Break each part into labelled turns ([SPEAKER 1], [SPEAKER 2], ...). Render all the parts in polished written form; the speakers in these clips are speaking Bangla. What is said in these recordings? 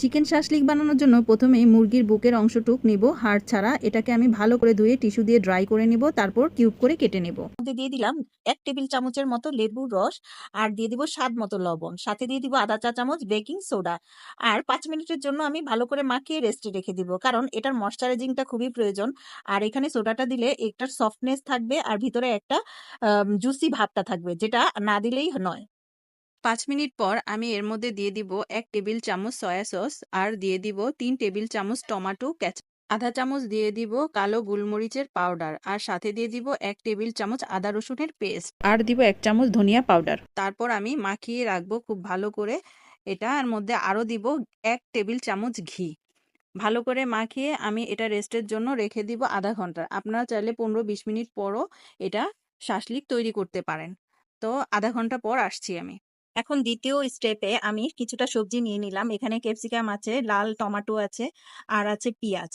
[SPEAKER 1] চিকেন শাসলিক বানানোর জন্য প্রথমে মুরগির বুকের অংশটুক নিব হাড় ছাড়া। এটাকে আমি ভালো করে ধুয়ে টিস্যু দিয়ে ড্রাই করে নিব, তারপর কিউব করে কেটে নেব।
[SPEAKER 2] মধ্যে দিয়ে দিলাম 1 টেবিল চামচের মতো লেবুর রস, আর দিয়ে দিব স্বাদ মতো লবণ, সাথে দিয়ে দিব আধা চা চামচ বেকিং সোডা। আর 5 মিনিটের জন্য আমি ভালো করে মাখিয়ে রেস্টে রেখে দিব, কারণ এটার ময়শ্চারাইজিংটা খুবই প্রয়োজন। আর এখানে সোডাটা দিলে একটার সফটনেস থাকবে আর ভিতরে একটা জুসি ভাবটা থাকবে, যেটা না দিলেই নয়।
[SPEAKER 1] 5 মিনিট পর আমি এর মধ্যে দিয়ে দিব 1 টেবিল চামচ সয়া সস, আর দিয়ে দিব 3 টেবিল চামচ টমেটো কেচাপ, আধা চামচ দিয়ে দিব কালো গোলমরিচের পাউডার, আর সাথে দিয়ে দিব 1 টেবিল চামচ আদা রসুনের পেস্ট, আর দিব 1 চামচ ধনিয়া পাউডার। তারপর আমি মাখিয়ে রাখবো খুব ভালো করে। এটার মধ্যে আরও দিব 1 টেবিল চামচ ঘি। ভালো করে মাখিয়ে আমি এটা রেস্টের জন্য রেখে দিব আধা ঘন্টা। আপনারা চাইলে 15-20 মিনিট পরও এটা শাসলিক তৈরি করতে পারেন। তো আধা ঘন্টা পর আসছি আমি।
[SPEAKER 2] এখন দ্বিতীয় স্টেপে আমি কিছুটা সবজি নিয়ে নিলাম। এখানে ক্যাপসিকাম আছে, লাল টমেটো আছে, আর আছে পেঁয়াজ,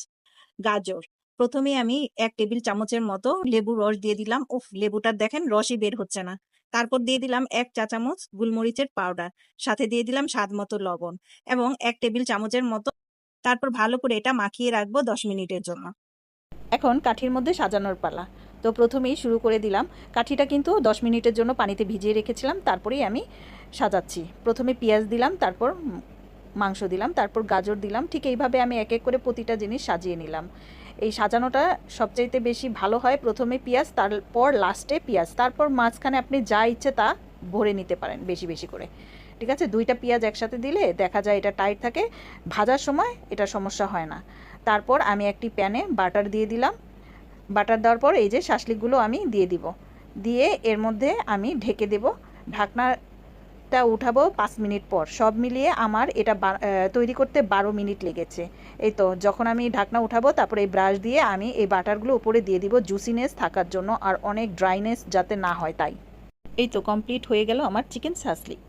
[SPEAKER 2] গাজর। প্রথমে আমি 1 টেবিল চামচের মতো লেবুর রস দিয়ে দিলাম। উফ, লেবুটার দেখেন রসই বের হচ্ছে না। তারপর দিয়ে দিলাম 1 চা চামচ গোলমরিচের পাউডার, সাথে দিয়ে দিলাম স্বাদ মতো লবণ এবং 1 টেবিল চামচের মতো। তারপর ভালো করে এটা মাখিয়ে রাখবো 10 মিনিটের জন্য।
[SPEAKER 1] এখন কাঠির মধ্যে সাজানোর পালা। তো প্রথমেই শুরু করে দিলাম। কাঠিটা কিন্তু 10 মিনিটের জন্য পানিতে ভিজিয়ে রেখেছিলাম, তারপরেই আমি সাজাচ্ছি। প্রথমে পেঁয়াজ দিলাম, তারপর মাংস দিলাম, তারপর গাজর দিলাম। ঠিক এইভাবে আমি এক এক করে প্রতিটা জিনিস সাজিয়ে নিলাম। এই সাজানোটা সবচাইতে বেশি ভালো হয়। প্রথমে পেঁয়াজ, তারপর লাস্টে পেঁয়াজ, তারপর মাঝখানে আপনি যা ইচ্ছে তা ভরে নিতে পারেন বেশি বেশি করে। ঠিক আছে, 2টা পেঁয়াজ একসাথে দিলে দেখা যায় এটা টাইট থাকে, ভাজার সময় এটা সমস্যা হয় না। তারপর আমি একটি প্যানে বাটার দিয়ে দিলাম। বাটার দেওয়ার পর এই যে শাসলিকগুলো আমি দিয়ে দিব, দিয়ে এর মধ্যে আমি ঢেকে দেব। ঢাকনাটা উঠাবো 5 মিনিট পর। সব মিলিয়ে আমার এটা তৈরি করতে 12 মিনিট লেগেছে। এই তো যখন আমি ঢাকনা উঠাবো, তারপর এই ব্রাশ দিয়ে আমি এই বাটারগুলো উপরে দিয়ে দিব জুসিনেস থাকার জন্য, আর অনেক ড্রাইনেস যাতে না হয় তাই। এই তো কমপ্লিট হয়ে গেল আমার চিকেন শাসলিক।